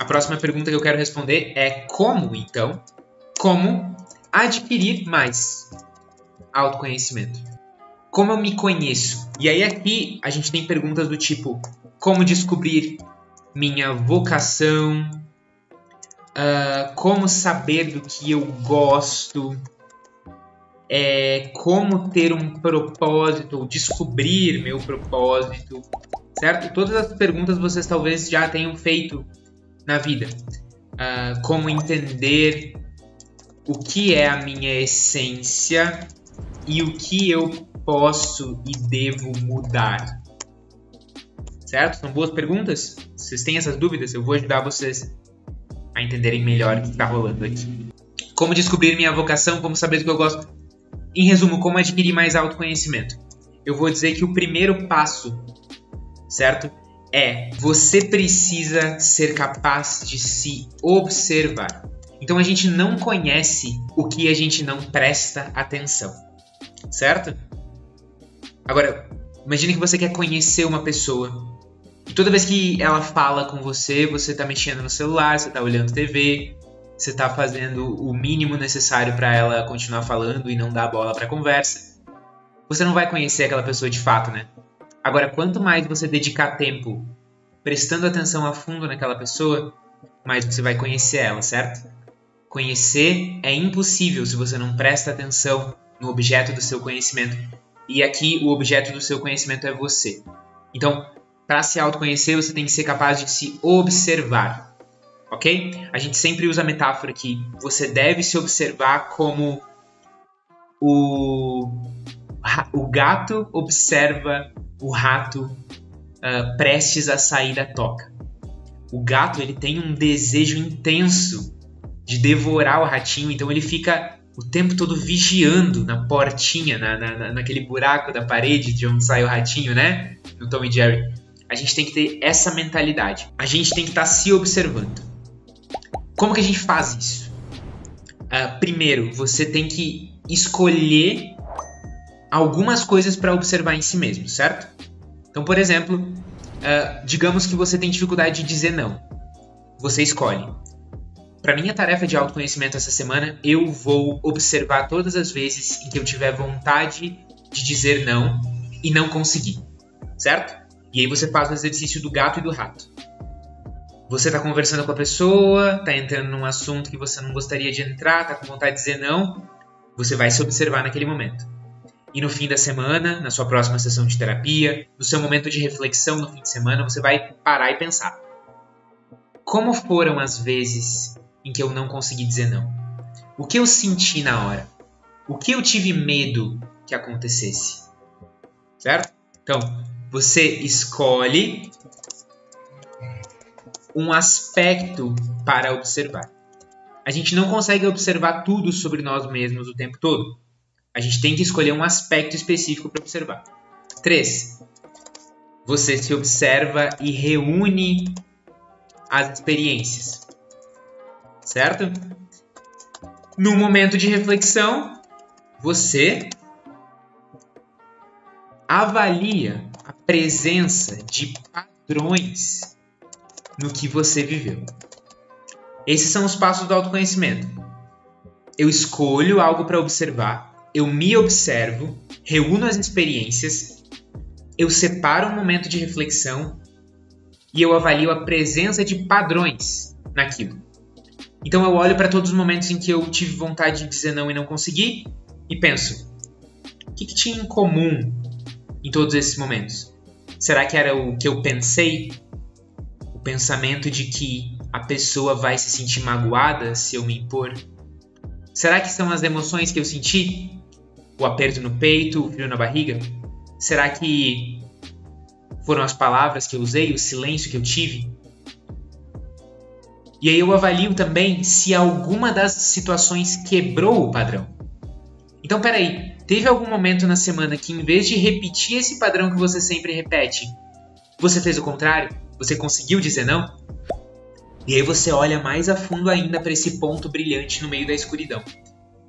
A próxima pergunta que eu quero responder é como, então, como adquirir mais autoconhecimento? Como eu me conheço? E aí aqui a gente tem perguntas do tipo, como descobrir minha vocação? Como saber do que eu gosto? Como ter um propósito, ou descobrir meu propósito, certo? Todas as perguntas vocês talvez já tenham feito na vida. Como entender o que é a minha essência e o que eu posso e devo mudar. Certo? São boas perguntas? Se vocês têm essas dúvidas, eu vou ajudar vocês a entenderem melhor o que está rolando aqui. Como descobrir minha vocação, como saber do que eu gosto. Em resumo, como adquirir mais autoconhecimento. Eu vou dizer que o primeiro passo, certo? Você precisa ser capaz de se observar. Então a gente não conhece o que a gente não presta atenção, certo? Agora, imagine que você quer conhecer uma pessoa e toda vez que ela fala com você, você está mexendo no celular, você está olhando TV, você está fazendo o mínimo necessário para ela continuar falando e não dar bola para a conversa. Você não vai conhecer aquela pessoa de fato, né? Agora, quanto mais você dedicar tempo prestando atenção a fundo naquela pessoa, mais você vai conhecer ela, certo? Conhecer é impossível se você não presta atenção no objeto do seu conhecimento. E aqui o objeto do seu conhecimento é você. Então, para se autoconhecer, você tem que ser capaz de se observar. Ok? A gente sempre usa a metáfora que você deve se observar como o gato observa o rato prestes a sair da toca. O gato ele tem um desejo intenso de devorar o ratinho, então ele fica o tempo todo vigiando na portinha, naquele buraco da parede de onde sai o ratinho, né? No Tom e Jerry. A gente tem que ter essa mentalidade. A gente tem que estar se observando. Como que a gente faz isso? Primeiro, você tem que escolher algumas coisas para observar em si mesmo, certo? Então, por exemplo, digamos que você tem dificuldade de dizer não. Você escolhe. Para minha tarefa de autoconhecimento essa semana, eu vou observar todas as vezes em que eu tiver vontade de dizer não e não conseguir, certo? E aí você faz o exercício do gato e do rato. Você está conversando com a pessoa, está entrando num assunto que você não gostaria de entrar, está com vontade de dizer não, você vai se observar naquele momento. E no fim da semana, na sua próxima sessão de terapia, no seu momento de reflexão no fim de semana, você vai parar e pensar. Como foram as vezes em que eu não consegui dizer não? O que eu senti na hora? O que eu tive medo que acontecesse? Certo? Então, você escolhe um aspecto para observar. A gente não consegue observar tudo sobre nós mesmos o tempo todo. A gente tem que escolher um aspecto específico para observar. 3. Você se observa e reúne as experiências. Certo? No momento de reflexão, você avalia a presença de padrões no que você viveu. Esses são os passos do autoconhecimento. Eu escolho algo para observar, eu me observo, reúno as experiências, eu separo um momento de reflexão e eu avalio a presença de padrões naquilo. Então eu olho para todos os momentos em que eu tive vontade de dizer não e não consegui e penso, o que tinha em comum em todos esses momentos? Será que era o que eu pensei? O pensamento de que a pessoa vai se sentir magoada se eu me impor? Será que são as emoções que eu senti? O aperto no peito, o frio na barriga? Será que foram as palavras que eu usei, o silêncio que eu tive? E aí eu avalio também se alguma das situações quebrou o padrão. Então, peraí, teve algum momento na semana que em vez de repetir esse padrão que você sempre repete, você fez o contrário? Você conseguiu dizer não? E aí você olha mais a fundo ainda para esse ponto brilhante no meio da escuridão.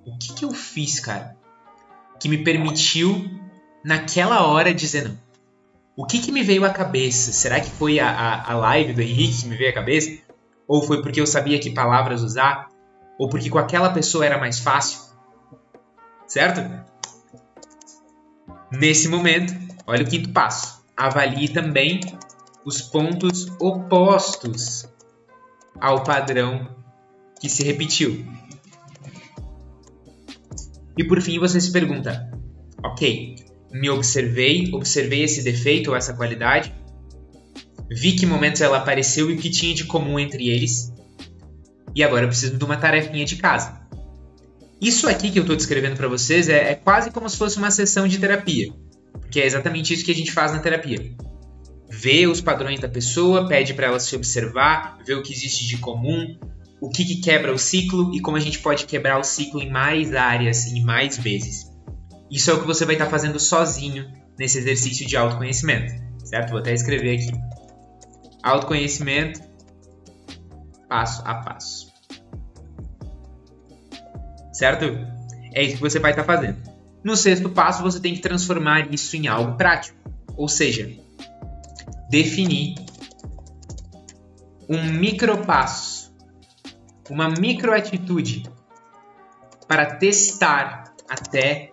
O que eu fiz, cara, que me permitiu naquela hora dizer não? O que me veio à cabeça? Será que foi a live do Henrique que me veio à cabeça? Ou foi porque eu sabia que palavras usar? Ou porque com aquela pessoa era mais fácil? Certo? Nesse momento, olha o quinto passo. Avalie também os pontos opostos ao padrão que se repetiu. E por fim você se pergunta, ok, me observei esse defeito ou essa qualidade, vi que momentos ela apareceu e o que tinha de comum entre eles, e agora eu preciso de uma tarefinha de casa. Isso aqui que eu estou descrevendo para vocês é quase como se fosse uma sessão de terapia, porque é exatamente isso que a gente faz na terapia. Vê os padrões da pessoa, pede para ela se observar, vê o que existe de comum, o que quebra o ciclo e como a gente pode quebrar o ciclo em mais áreas e mais vezes. Isso é o que você vai estar fazendo sozinho nesse exercício de autoconhecimento, certo? Vou até escrever aqui. Autoconhecimento, passo a passo. Certo? É isso que você vai estar fazendo. No sexto passo, você tem que transformar isso em algo prático. Ou seja, definir um micropasso, uma microatitude para testar até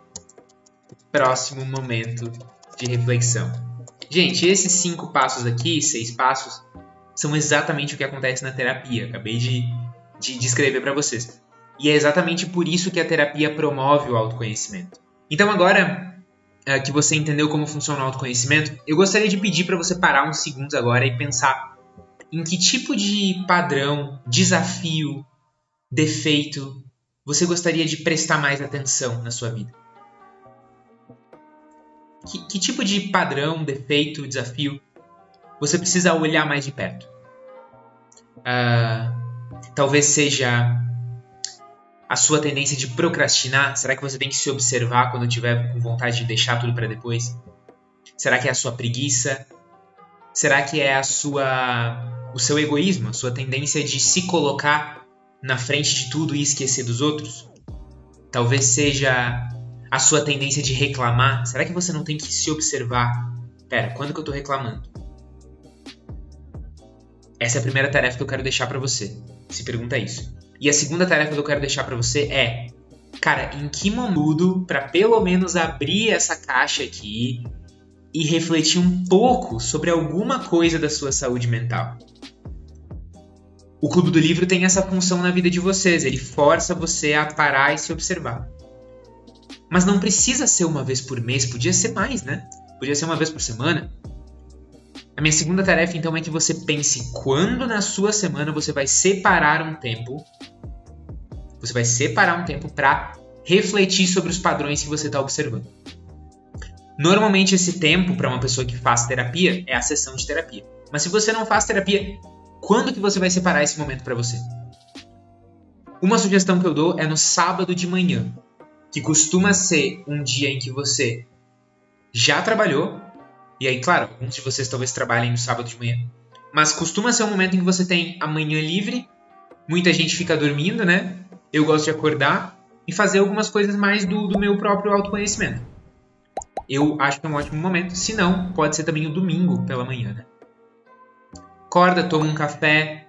o próximo momento de reflexão. Gente, esses 5 passos aqui, 6 passos, são exatamente o que acontece na terapia. Acabei de descrever para vocês. E é exatamente por isso que a terapia promove o autoconhecimento. Então agora que você entendeu como funciona o autoconhecimento, eu gostaria de pedir para você parar uns segundos agora e pensar em que tipo de padrão, desafio, defeito você gostaria de prestar mais atenção na sua vida. Que tipo de padrão, defeito, desafio você precisa olhar mais de perto? Talvez seja a sua tendência de procrastinar. Será que você tem que se observar quando tiver com vontade de deixar tudo para depois? Será que é a sua preguiça? Será que é o seu egoísmo, a sua tendência de se colocar na frente de tudo e esquecer dos outros? Talvez seja a sua tendência de reclamar. Será que você não tem que se observar? Pera, quando que eu tô reclamando? Essa é a primeira tarefa que eu quero deixar para você. Se pergunta isso. E a segunda tarefa que eu quero deixar para você é, cara, em que momento para pelo menos abrir essa caixa aqui e refletir um pouco sobre alguma coisa da sua saúde mental? O Clube do Livro tem essa função na vida de vocês. Ele força você a parar e se observar. Mas não precisa ser uma vez por mês, podia ser mais, né? Podia ser uma vez por semana. A minha segunda tarefa, então, é que você pense quando na sua semana você vai separar um tempo. Você vai separar um tempo para refletir sobre os padrões que você está observando. Normalmente esse tempo, para uma pessoa que faz terapia, é a sessão de terapia. Mas se você não faz terapia, quando que você vai separar esse momento para você? Uma sugestão que eu dou é no sábado de manhã, que costuma ser um dia em que você já trabalhou. E aí, claro, alguns de vocês talvez trabalhem no sábado de manhã. Mas costuma ser um momento em que você tem a manhã livre. Muita gente fica dormindo, né? Eu gosto de acordar e fazer algumas coisas mais do meu próprio autoconhecimento. Eu acho que é um ótimo momento. Se não, pode ser também o domingo pela manhã, né? Acorda, toma um café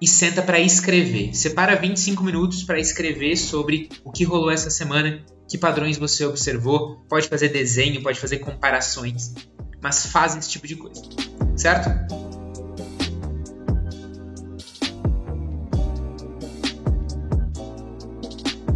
e senta para escrever. Separa 25 minutos para escrever sobre o que rolou essa semana, que padrões você observou. Pode fazer desenho, pode fazer comparações. Mas faz esse tipo de coisa, certo?